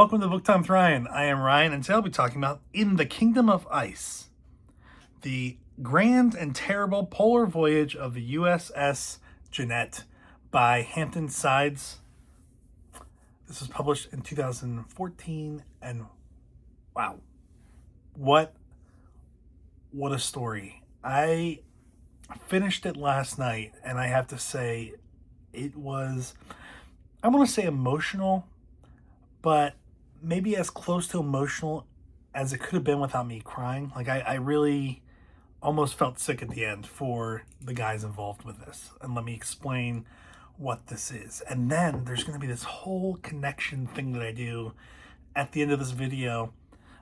welcome to Book Time with Ryan. I am Ryan, and today I'll be talking about In the Kingdom of Ice, the grand and terrible polar voyage of the USS Jeannette by Hampton. This was published in 2014, and wow, what a story. I finished it last night, and I have to say it was, I want to say emotional, but maybe as close to emotional as it could have been without me crying. Like, I really almost felt sick at the end for the guys involved with this. And let me explain what this is. And then there's going to be this whole connection thing that I do at the end of this video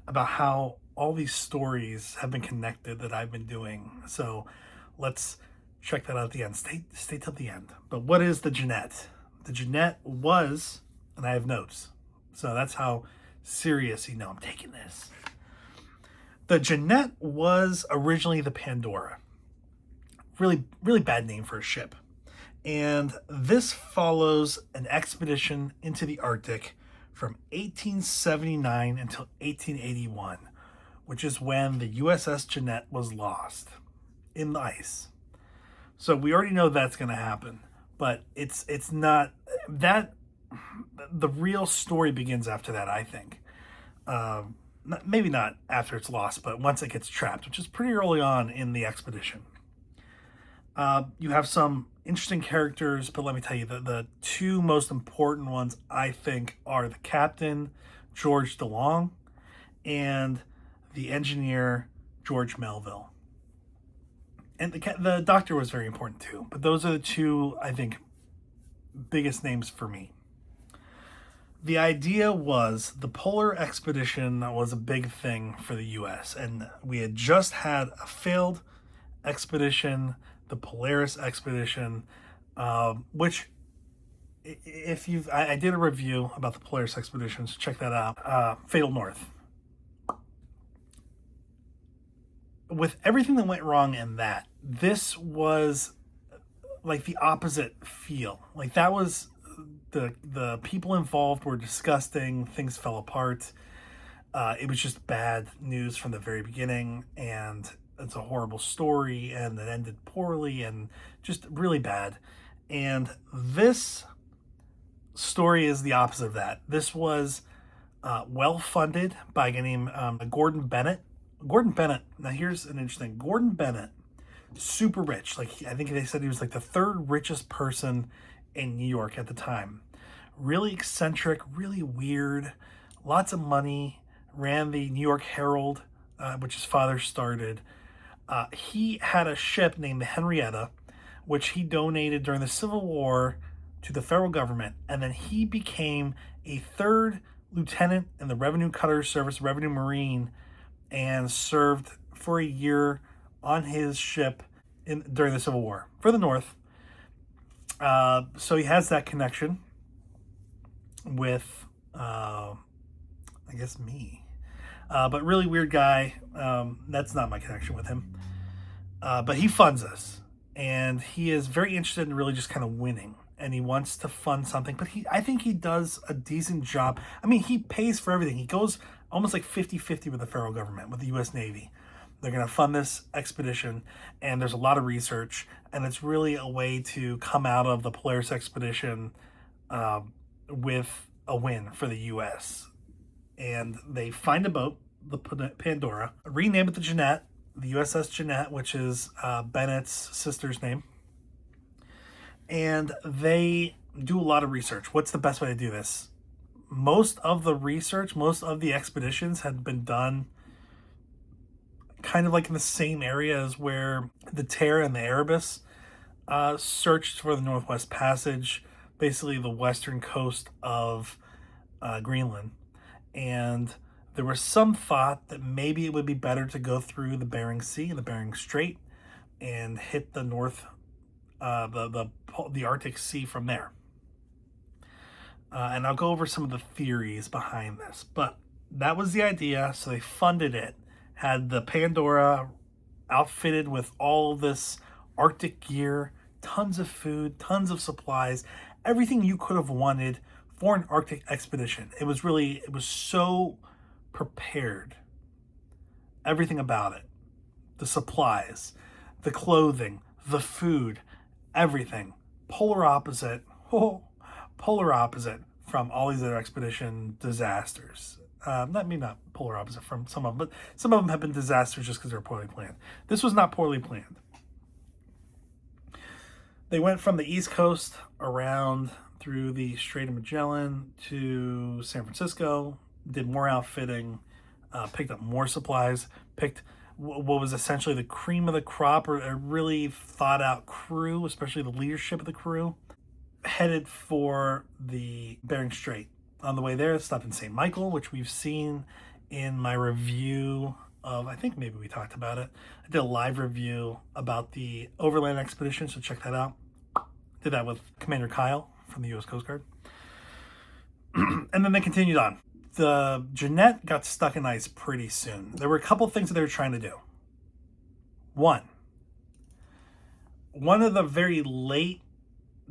about how all these stories have been connected that I've been doing. So let's check that out at the end. Stay till the end. But what is the Jeannette? The Jeannette was, and I have notes, so that's how serious I'm taking this. The Jeannette was originally the Pandora. Really, really bad name for a ship. And this follows an expedition into the Arctic from 1879 until 1881, which is when the USS Jeannette was lost in the ice. So we already know that's going to happen, but it's not that. The real story begins after that, I think. Maybe not after it's lost, but once it gets trapped, which is pretty early on in the expedition. You have some interesting characters, but let me tell you, the two most important ones, I think, are the captain, George DeLong, and the engineer, George Melville. And the doctor was very important too, but those are the two, I think, biggest names for me. The idea was the Polar Expedition was a big thing for the U.S., and we had just had a failed expedition, the Polaris Expedition, which, I did a review about the Polaris Expedition, so check that out. Fatal North. With everything that went wrong in that, this was like the opposite feel. Like, that was the people involved were disgusting. Things fell apart. It was just bad news from the very beginning, and it's a horrible story, and it ended poorly and just really bad. And this story is the opposite of that. This was well funded by a guy named Gordon Bennett. Gordon Bennett. Now here's an interesting. Gordon Bennett, super rich. Like, I think they said he was like the third richest person in New York at the time. Really eccentric, really weird, lots of money, ran the New York Herald, which his father started. He had a ship named the Henrietta, which he donated during the Civil War to the federal government, and then he became a third lieutenant in the Revenue Cutter Service, Revenue Marine, and served for a year on his ship during the Civil War for the North. So he has that connection with, I guess, me. But really weird guy. That's not my connection with him. But he funds us. And he is very interested in really just kind of winning. And he wants to fund something. But I think he does a decent job. I mean, he pays for everything. He goes almost like 50-50 with the federal government, with the U.S. Navy. They're going to fund this expedition, and there's a lot of research, and it's really a way to come out of the Polaris Expedition with a win for the U.S. And they find a boat, the Pandora, rename it the Jeannette, the USS Jeannette, which is Bennett's sister's name. And they do a lot of research. What's the best way to do this? Most of the research, most of the expeditions had been done kind of like in the same area as where the Terra and the Erebus searched for the Northwest Passage, basically the western coast of Greenland. And there was some thought that maybe it would be better to go through the Bering Sea and the Bering Strait and hit the the Arctic Sea from there. And I'll go over some of the theories behind this, but that was the idea. So they funded it, had the Pandora outfitted with all this Arctic gear, tons of food, tons of supplies, everything you could have wanted for an Arctic expedition. It was so prepared. Everything about it. The supplies, the clothing, the food, everything. Polar opposite from all these other expedition disasters. Not polar opposite from some of them, but some of them have been disasters just because they're poorly planned. This was not poorly planned. They went from the East Coast around through the Strait of Magellan to San Francisco, did more outfitting, picked up more supplies, picked what was essentially the cream of the crop, or a really thought out crew, especially the leadership of the crew, headed for the Bering Strait. On the way there, stopped in St. Michael, which we've seen in my review of, I think maybe we talked about it. I did a live review about the Overland Expedition, so check that out. Did that with Commander Kyle from the U.S. Coast Guard. And then they continued on. The Jeannette got stuck in ice pretty soon. There were a couple things that they were trying to do. One of the very late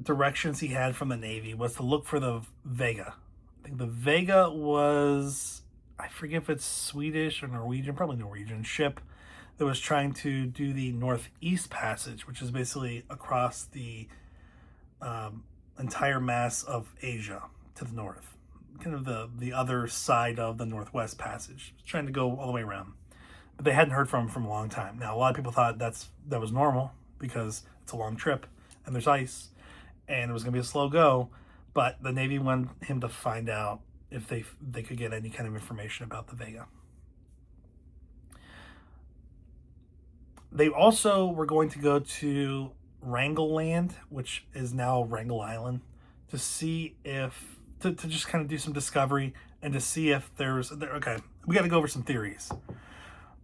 directions he had from the Navy was to look for the Vega. I think the Vega was, I forget if it's Swedish or Norwegian, probably Norwegian ship that was trying to do the Northeast Passage, which is basically across the entire mass of Asia to the north, kind of the other side of the Northwest Passage, trying to go all the way around. But they hadn't heard from him for a long time. Now, a lot of people thought that was normal because it's a long trip and there's ice and it was going to be a slow go. But the Navy wanted him to find out if they could get any kind of information about the Vega. They also were going to go to Wrangel Land, which is now Wrangel Island, to see if, to just kind of do some discovery and to see if okay, we got to go over some theories.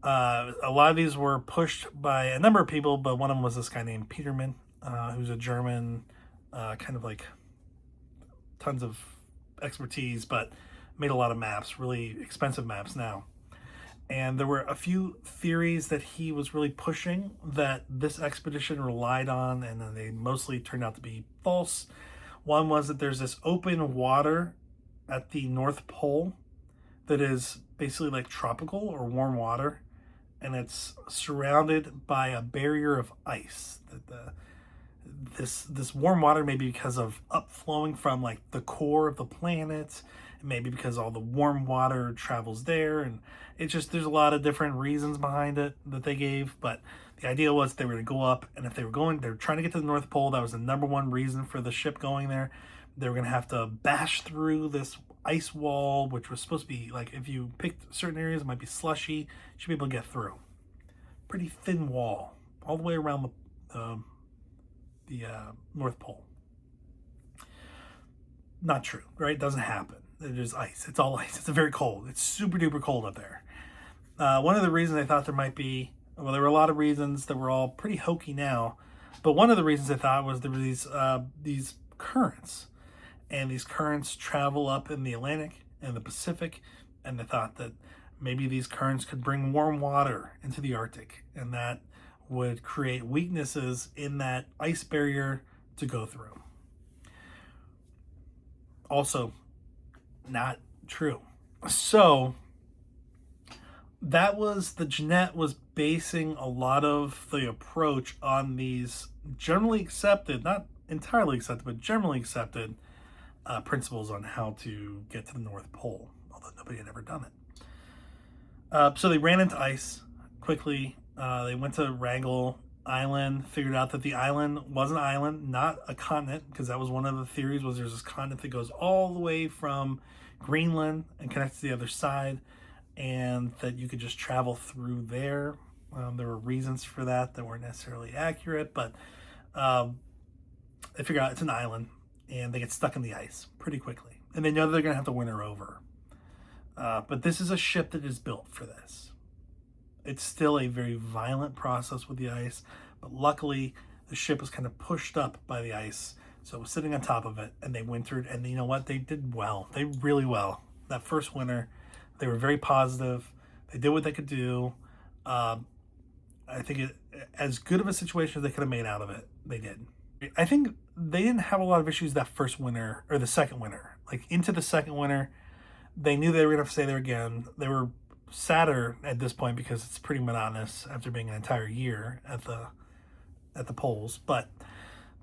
A lot of these were pushed by a number of people, but one of them was this guy named Peterman, who's a German, kind of like tons of expertise, but made a lot of maps, really expensive maps now. And there were a few theories that he was really pushing that this expedition relied on, and then they mostly turned out to be false. One was that there's this open water at the North Pole that is basically like tropical or warm water, and it's surrounded by a barrier of ice. This warm water may be because of upflowing from like the core of the planet, maybe because all the warm water travels there, and it's just, there's a lot of different reasons behind it that they gave. But the idea was they were to go up, and if they were trying to get to the North Pole, that was the number one reason for the ship going there. They were going to have to bash through this ice wall, which was supposed to be like, if you picked certain areas, it might be slushy, you should be able to get through. Pretty thin wall all the way around the North Pole. Not true, right? It doesn't happen. There's ice. It's all ice. It's very cold. It's super duper cold up there. One of the reasons I thought there might be, well, there were a lot of reasons that were all pretty hokey now, but one of the reasons I thought was there were these currents, and these currents travel up in the Atlantic and the Pacific, and they thought that maybe these currents could bring warm water into the Arctic, and that would create weaknesses in that ice barrier to go through. Also, not true. So that was, the Jeannette was basing a lot of the approach on these generally accepted, not entirely accepted, but generally accepted principles on how to get to the North Pole, although nobody had ever done it. So they ran into ice quickly. They went to Wrangel Island, figured out that the island was an island, not a continent, because that was one of the theories, was there's this continent that goes all the way from Greenland and connects to the other side, and that you could just travel through there. There were reasons for that weren't necessarily accurate, but they figure out it's an island, and they get stuck in the ice pretty quickly, and they know they're going to have to winter over. But this is a ship that is built for this. It's still a very violent process with the ice, but luckily the ship was kind of pushed up by the ice, so it was sitting on top of it, and they wintered, and you know what? They did well. They did really well. That first winter, they were very positive. They did what they could do. I think as good of a situation as they could have made out of it, they did. I think they didn't have a lot of issues that first winter, or the second winter. like into the second winter. They knew they were going to have to stay there again. They were sadder at this point because it's pretty monotonous after being an entire year at the poles, but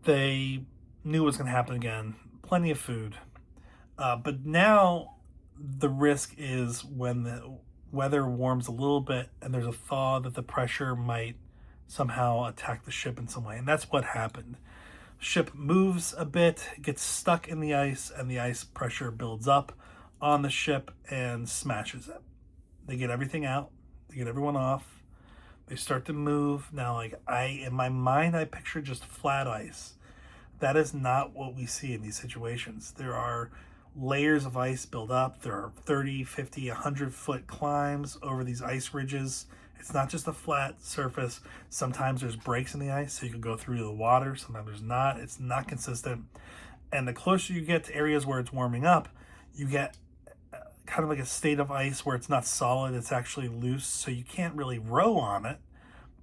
they knew it was going to happen again. Plenty of food. But now the risk is when the weather warms a little bit and there's a thaw that the pressure might somehow attack the ship in some way. And that's what happened. The ship moves a bit, gets stuck in the ice, and the ice pressure builds up on the ship and smashes it. They get everything out. They get everyone off. They start to move. Now, like, in my mind, I picture just flat ice. That is not what we see in these situations. There are layers of ice build up. There are 30, 50, 100-foot climbs over these ice ridges. It's not just a flat surface. Sometimes there's breaks in the ice, so you can go through the water. Sometimes there's not. It's not consistent. And the closer you get to areas where it's warming up, you get kind of like a state of ice where it's not solid, it's actually loose, so you can't really row on it,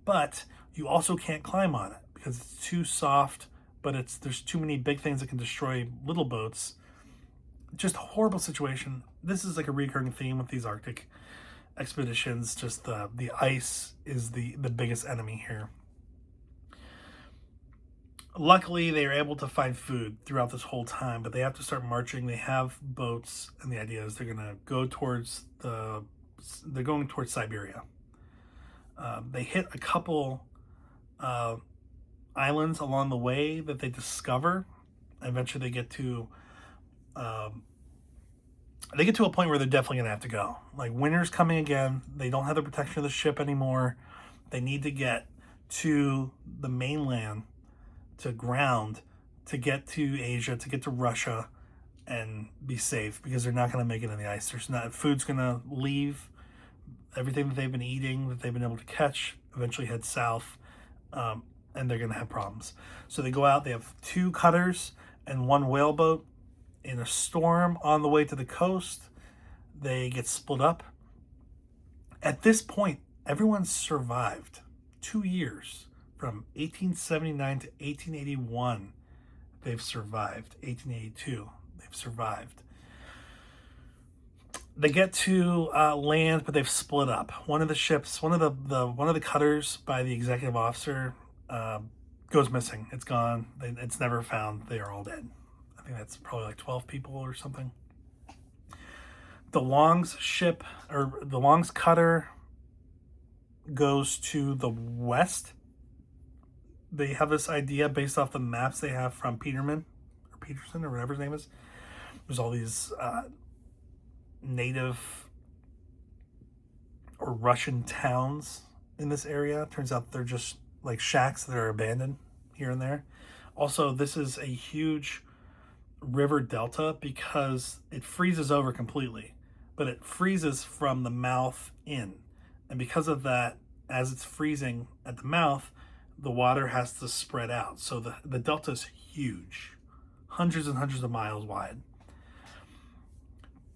but you also can't climb on it because it's too soft, but there's too many big things that can destroy little boats. Just a horrible situation. This is like a recurring theme with these Arctic expeditions. Just the ice is the biggest enemy here. Luckily, they are able to find food throughout this whole time, but they have to start marching. They have boats, and the idea is they're going to go they're going towards Siberia. They hit a couple islands along the way that they discover. Eventually, they get to a point where they're definitely going to have to go. Like, winter's coming again. They don't have the protection of the ship anymore. They need to get to the mainland, to ground, to get to Asia, to get to Russia and be safe, because they're not going to make it in the ice. Food's going to leave. Everything that they've been eating, that they've been able to catch, eventually head south, and they're going to have problems. So they go out. They have 2 cutters and 1 whaleboat. In a storm on the way to the coast, they get split up. At this point, everyone's survived 2 years. From 1879 to 1881, they've survived. 1882, they've survived. They get to land, but they've split up. One of the ships, one of the cutters by the executive officer goes missing. It's gone. It's never found. They are all dead. I think that's probably like 12 people or something. The Long's ship, or the Long's cutter, goes to the west. They have this idea based off the maps they have from Peterson or whatever his name is. There's all these native or Russian towns in this area. Turns out they're just like shacks that are abandoned here and there. Also, this is a huge river delta because it freezes over completely, but it freezes from the mouth in. And because of that, as it's freezing at the mouth, the water has to spread out. So the delta is huge, hundreds and hundreds of miles wide.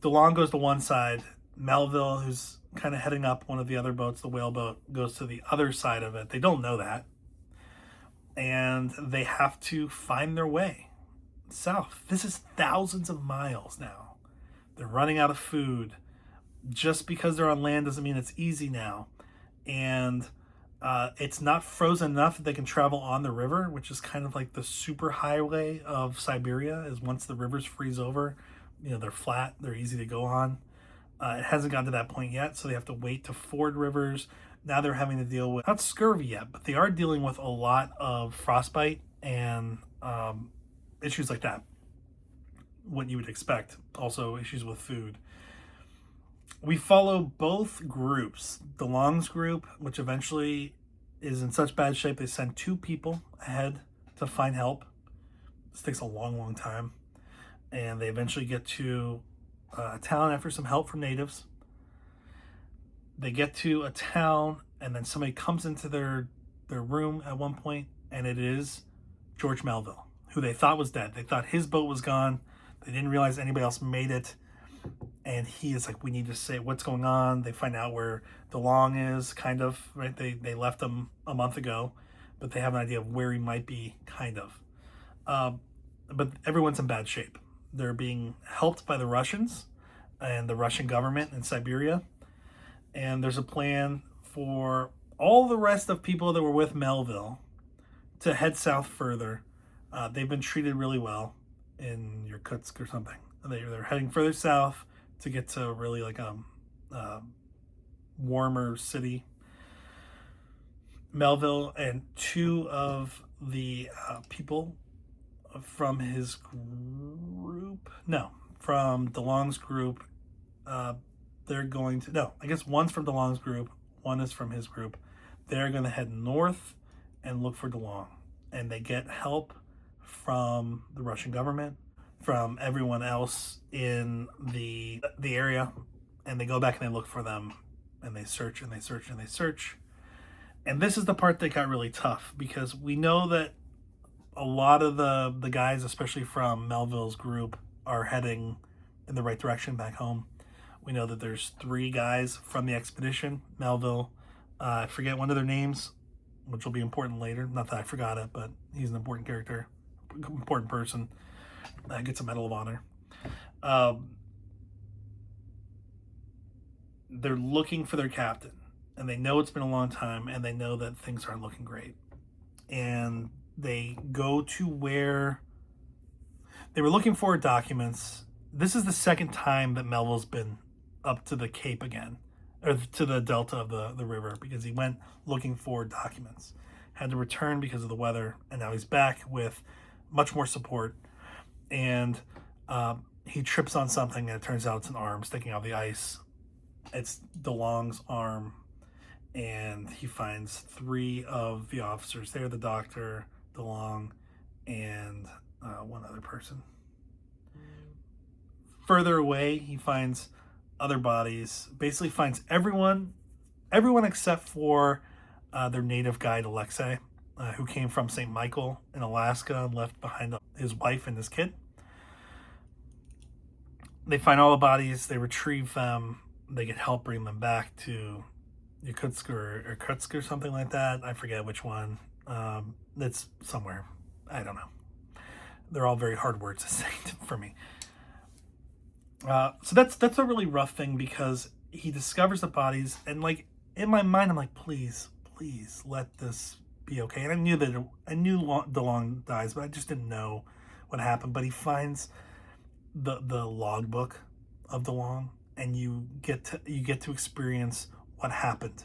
DeLong goes to one side. Melville, who's kind of heading up one of the other boats, the whaleboat, goes to the other side of it. They don't know that. And they have to find their way south. This is thousands of miles now. They're running out of food. Just because they're on land doesn't mean it's easy now. And it's not frozen enough that they can travel on the river, which is kind of like the super highway of Siberia. Is once the rivers freeze over, they're flat, they're easy to go on. It hasn't gotten to that point yet, so they have to wait to ford rivers. Now they're having to deal with, not scurvy yet, but they are dealing with a lot of frostbite and issues like that. What you would expect. Also issues with food. We follow both groups. The Long's group, which eventually is in such bad shape, they send 2 people ahead to find help. This takes a long, long time. And they eventually get to a town after some help from natives. They get to a town, and then somebody comes into their room at one point, and it is George Melville, who they thought was dead. They thought his boat was gone. They didn't realize anybody else made it. And he is like, we need to say what's going on. They find out where DeLong is, kind of, right? They left him a month ago, but they have an idea of where he might be, kind of. But everyone's in bad shape. They're being helped by the Russians and the Russian government in Siberia. And there's a plan for all the rest of people that were with Melville to head south further. They've been treated really well in Irkutsk or something. They're heading further south to get to really like a warmer city. Melville and two of the people from his group, no, from DeLong's group, they're going to, no, I guess one's from DeLong's group, one is from his group. They're going to head north and look for DeLong. And they get help from the Russian government, from everyone else in the area, and they go back and they look for them, and they search and they search and they search. And this is the part that got really tough, because we know that a lot of the guys, especially from Melville's group, are heading in the right direction back home. We know that there's 3 guys from the expedition, Melville, I forget one of their names, which will be important later. Not that I forgot it, but he's an important character, important person. Gets a Medal of Honor. They're looking for their captain, and they know it's been a long time, and they know that things aren't looking great. And they go to where they were looking for documents. This is the second time that Melville's been up to the Cape again, or to the delta of the river, because he went looking for documents, had to return because of the weather, and now he's back with much more support. And he trips on something, and it turns out it's an arm sticking out of the ice. It's DeLong's arm, and he finds 3 of the officers there, the doctor, DeLong, and one other person. Further away, he finds other bodies, basically finds everyone except for their native guide, Alexei, who came from St. Michael in Alaska and left behind his wife and his kid. They find all the bodies, they retrieve them, they get help bring them back to Irkutsk or something like that. I forget which one. It's somewhere. I don't know. They're all very hard words to say for me. So that's a really rough thing, because he discovers the bodies, and like in my mind I'm like, please let this be okay. And I knew DeLong dies, but I just didn't know what happened. But he finds the logbook of DeLong, and you get to experience what happened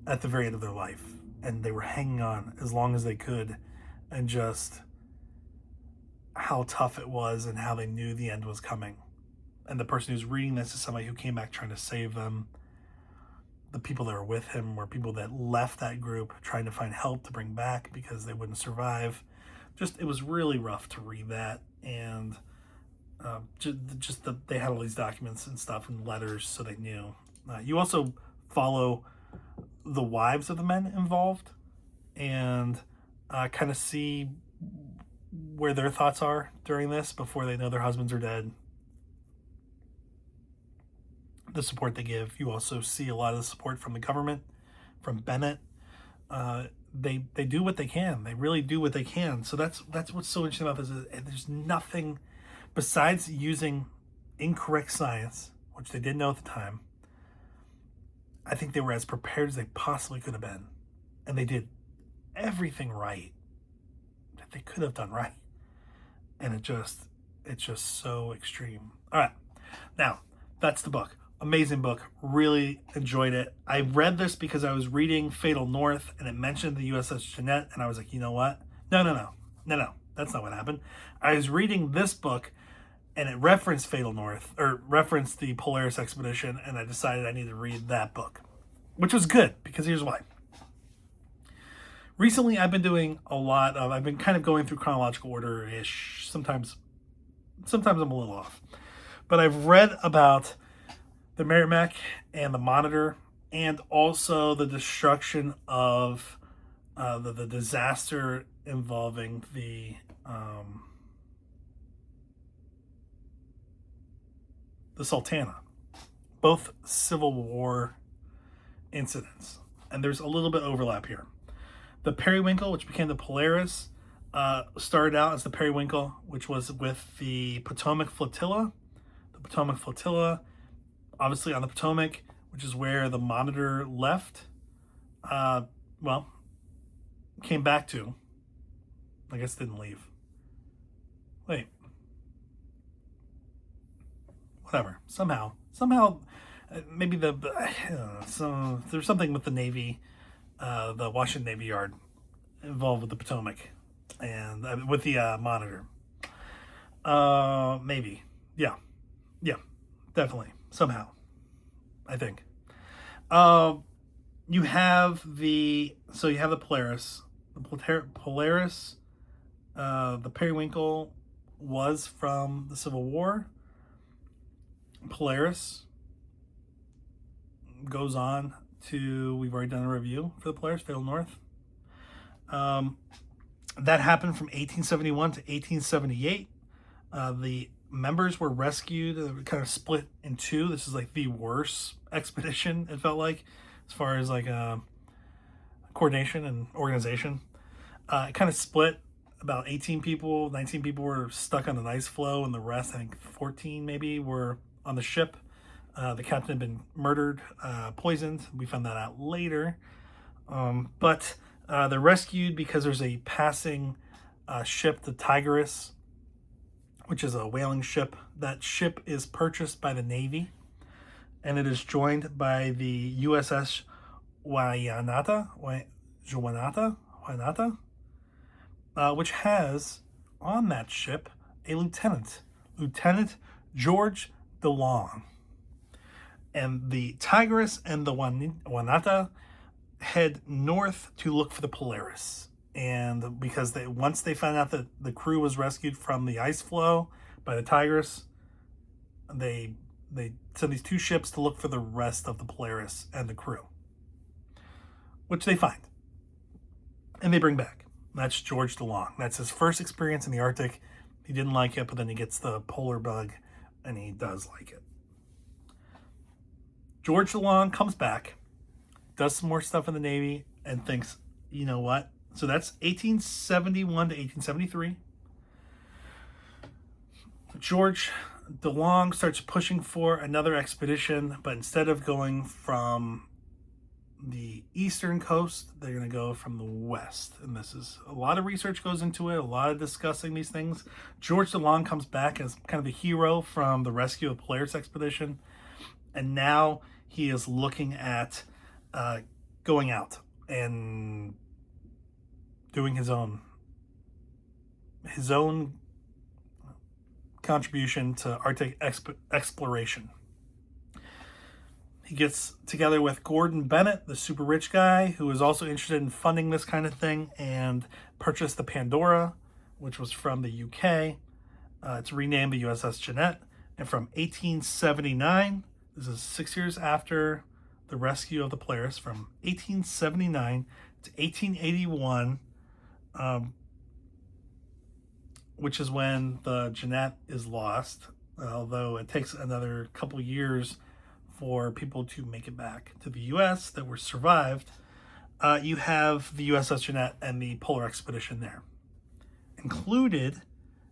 at the very end of their life, and they were hanging on as long as they could, and just how tough it was and how they knew the end was coming. And the person who's reading this is somebody who came back trying to save them. The people that were with him were people that left that group trying to find help to bring back because they wouldn't survive. It was really rough to read that. And they had all these documents and stuff and letters, so they knew. You also follow the wives of the men involved, and kind of see where their thoughts are during this before they know their husbands are dead. The support they give. You also see a lot of the support from the government, from Bennett. They do what they can. They really do what they can. So that's what's so interesting about this. Is there's nothing besides using incorrect science, which they didn't know at the time. I think they were as prepared as they possibly could have been, and they did everything right that they could have done right. And it's just so extreme. All right, now that's the book. Amazing book. Really enjoyed it. I read this because I was reading Fatal North, and it mentioned the USS Jeannette, and I was like, you know what? No. That's not what happened. I was reading this book, and it referenced Fatal North, or referenced the Polaris Expedition, and I decided I need to read that book, which was good, because here's why. Recently, I've been kind of going through chronological order-ish. Sometimes I'm a little off. But I've read about the Merrimack and the Monitor, and also the destruction of the disaster involving the Sultana. Both Civil War incidents. And there's a little bit of overlap here. The Periwinkle, which became the Polaris, Started out as the Periwinkle, which was with the Potomac Flotilla. The Potomac Flotilla, obviously on the Potomac, which is where the Monitor left. Well, came back to. I guess didn't leave. Wait. Whatever. Somehow, maybe so there's something with the Navy, the Washington Navy Yard, involved with the Potomac, and with the Monitor. Maybe, yeah, definitely, somehow, I think. You have the Polaris, Polaris, the Periwinkle was from the Civil War. Polaris goes on to, we've already done a review for the Polaris, Fatal North. That happened from 1871 to 1878. The members were rescued, kind of split in two. This is like the worst expedition, it felt like, as far as like coordination and organization. It kind of split. About 18 people, 19 people were stuck on an ice floe, and the rest, I think 14 maybe, were on the ship. The captain had been murdered, poisoned. We found that out later. But they're rescued because there's a passing ship, the Tigris, which is a whaling ship. That ship is purchased by the Navy, and it is joined by the USS Jeannette, which has on that ship a Lieutenant George DeLong. And the Tigris and the Jeannette head north to look for the Polaris. And because once they found out that the crew was rescued from the ice floe by the Tigris, they send these two ships to look for the rest of the Polaris and the crew, which they find. And they bring back. That's George DeLong. That's his first experience in the Arctic. He didn't like it, but then he gets the polar bug, and he does like it. George DeLong comes back, does some more stuff in the Navy, and thinks, you know what? So that's 1871 to 1873. George DeLong starts pushing for another expedition, but instead of going from the eastern coast, they're going to go from the west. And this is a lot of research goes into it, a lot of discussing these things. George DeLong comes back as kind of a hero from the rescue of the Polaris expedition, and now he is looking at going out and doing his own contribution to Arctic exploration. He gets together with Gordon Bennett, the super rich guy, who is also interested in funding this kind of thing, and purchased the Pandora, which was from the UK. It's renamed the USS Jeannette. And from 1879, this is 6 years after the rescue of the Polaris, from 1879 to 1881, which is when the Jeannette is lost, although it takes another couple years for people to make it back to the U.S. that were survived. You have the USS Jeannette and the Polar Expedition there. Included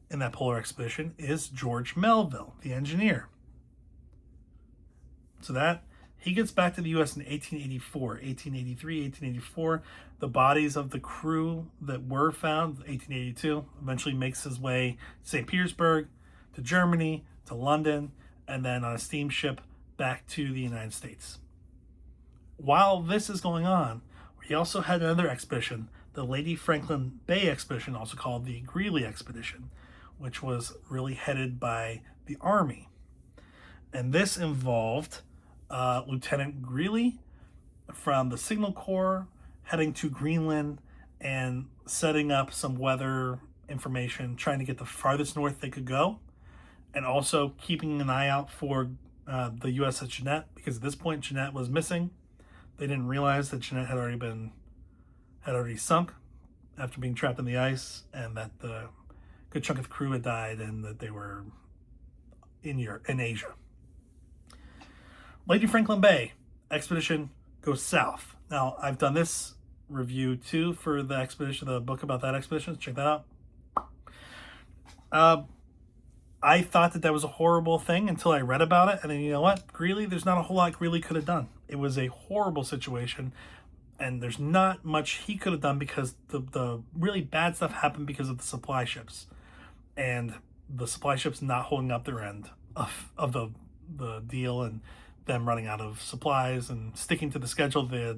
in that Polar Expedition is George Melville, the engineer. So that he gets back to the U.S. in 1884, 1883, 1884. The bodies of the crew that were found, 1882, eventually makes his way to St. Petersburg, to Germany, to London, and then on a steamship back to the United States. While this is going on, he also had another expedition, the Lady Franklin Bay Expedition, also called the Greely Expedition, which was really headed by the Army. And this involved Lieutenant Greely from the Signal Corps heading to Greenland and setting up some weather information, trying to get the farthest north they could go, and also keeping an eye out for the USS Jeannette, because at this point Jeannette was missing. They didn't realize that Jeannette had already sunk after being trapped in the ice, and that the good chunk of the crew had died, and that they were in Asia. Lady Franklin Bay expedition goes south. Now, I've done this review too for the expedition, the book about that expedition. Check that out. I thought that was a horrible thing until I read about it. And then, you know what? Greely, there's not a whole lot Greely could have done. It was a horrible situation. And there's not much he could have done because the really bad stuff happened because of the supply ships. And the supply ships not holding up their end of the deal, and them running out of supplies and sticking to the schedule they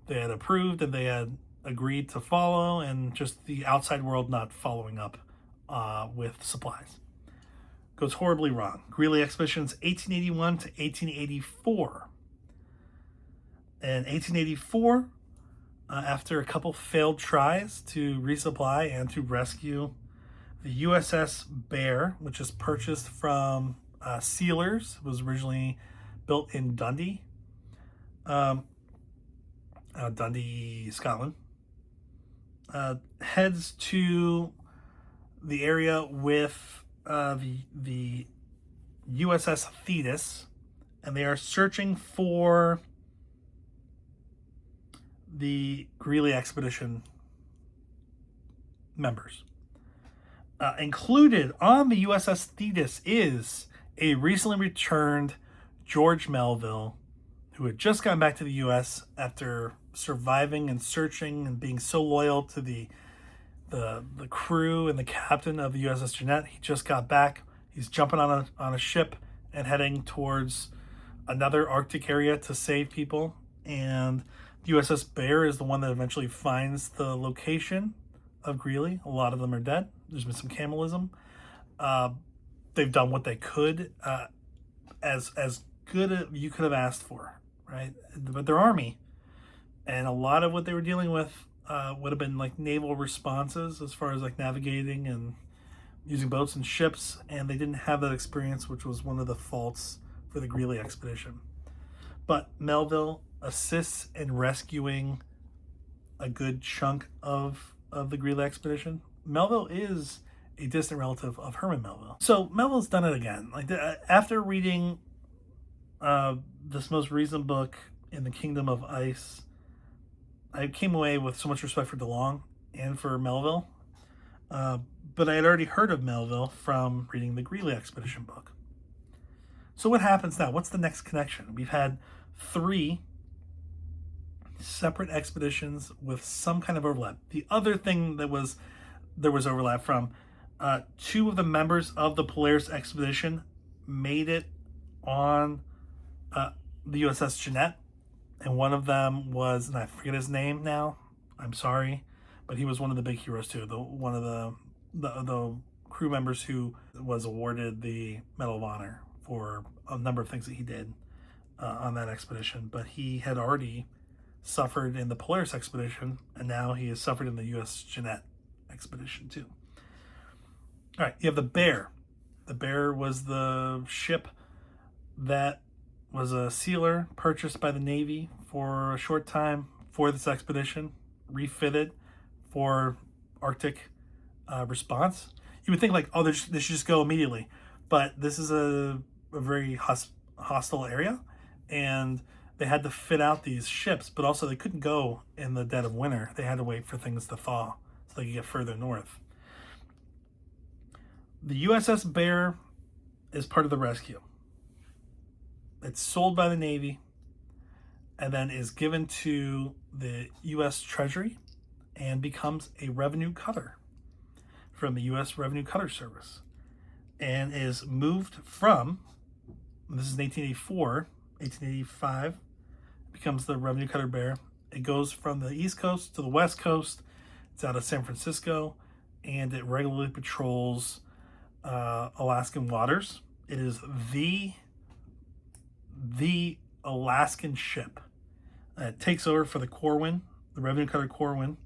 had approved and they had agreed to follow, and just the outside world not following up with supplies. Goes horribly wrong. Greely Expedition's 1881 to 1884. In 1884, after a couple failed tries to resupply and to rescue the USS Bear, which is purchased from Sealers, was originally built in Dundee, Scotland, heads to the area with the USS Thetis, and they are searching for the Greely Expedition members. Included on the USS Thetis is a recently returned George Melville, who had just gotten back to the U.S. after surviving and searching and being so loyal to the crew and the captain of the USS Jeannette. He just got back. He's jumping on a ship and heading towards another Arctic area to save people. And the USS Bear is the one that eventually finds the location of Greely. A lot of them are dead. There's been some cannibalism. They've done what they could, as good as you could have asked for, right? But their army, and a lot of what they were dealing with would have been like naval responses as far as like navigating and using boats and ships, and they didn't have that experience, which was one of the faults for the Greely expedition. But Melville assists in rescuing a good chunk of the Greely expedition. Melville is a distant relative of Herman Melville. So Melville's done it again. Like after reading this most recent book, In the Kingdom of Ice, I came away with so much respect for DeLong and for Melville. But I had already heard of Melville from reading the Greely Expedition book. So what happens now? What's the next connection? We've had 3 separate expeditions with some kind of overlap. The other thing that there was overlap from, 2 of the members of the Polaris expedition made it on the USS Jeannette, and one of them was, and I forget his name now, I'm sorry, but he was one of the big heroes too. One of the crew members who was awarded the Medal of Honor for a number of things that he did on that expedition. But he had already suffered in the Polaris expedition, and now he has suffered in the USS Jeannette expedition too. All right, you have the Bear. The Bear was the ship that was a sealer purchased by the Navy for a short time for this expedition, refitted for Arctic response. You would think like, oh, they should just go immediately. But this is a very hostile area, and they had to fit out these ships, but also they couldn't go in the dead of winter. They had to wait for things to thaw so they could get further north. The USS Bear is part of the rescue. It's sold by the Navy and then is given to the U.S. Treasury and becomes a revenue cutter from the U.S. Revenue Cutter Service, and is moved from, this is 1884, 1885, becomes the Revenue Cutter Bear. It goes from the East Coast to the West Coast. It's out of San Francisco, and it regularly patrols Alaskan waters. It is the Alaskan ship. It takes over for the Corwin, the Revenue Cutter Corwin,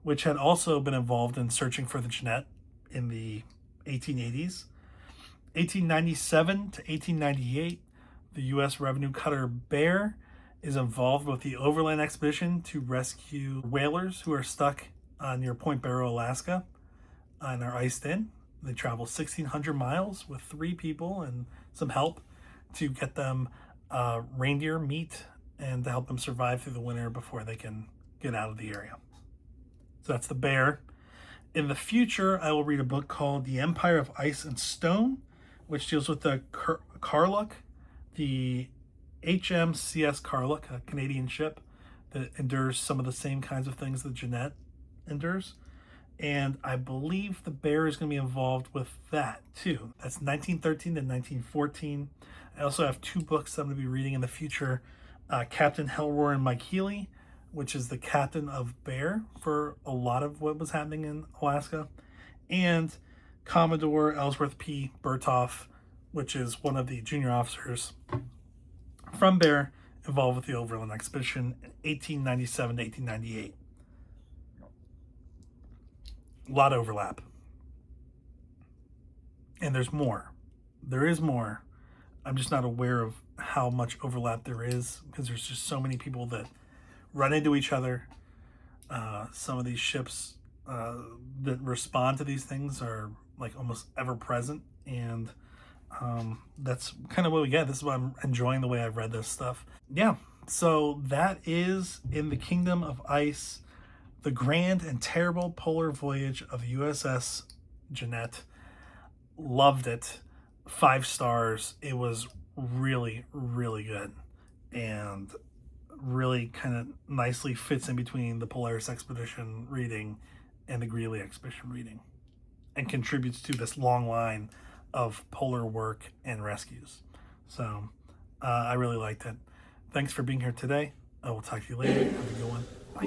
which had also been involved in searching for the Jeannette in the 1880s. 1897 to 1898, the U.S. Revenue Cutter Bear is involved with the Overland Expedition to rescue whalers who are stuck near Point Barrow, Alaska, and are iced in. They travel 1,600 miles with 3 people and some help to get them reindeer meat and to help them survive through the winter before they can get out of the area. So that's the Bear. In the future, I will read a book called The Empire of Ice and Stone, which deals with the Carluck, the HMCS Carluck, a Canadian ship that endures some of the same kinds of things that Jeannette endures. And I believe the bear is going to be involved with that too. That's 1913 to 1914. I also have 2 books I'm going to be reading in the future. Captain Hellroar and Mike Healy, which is the captain of Bear for a lot of what was happening in Alaska. And Commodore Ellsworth P. Berthoff, which is one of the junior officers from Bear involved with the Overland Expedition in 1897 to 1898. A lot of overlap. And there's more. There is more. I'm just not aware of how much overlap there is because there's just so many people that run into each other. Some of these ships that respond to these things are like almost ever present. And that's kind of what we get. This is why I'm enjoying the way I've read this stuff. Yeah. So that is In the Kingdom of Ice, The Grand and Terrible Polar Voyage of the USS Jeannette. Loved it. 5 stars. It was really, really good. And really kind of nicely fits in between the Polaris Expedition reading and the Greely Expedition reading. And contributes to this long line of polar work and rescues. So I really liked it. Thanks for being here today. I will talk to you later. Have a good one. Bye.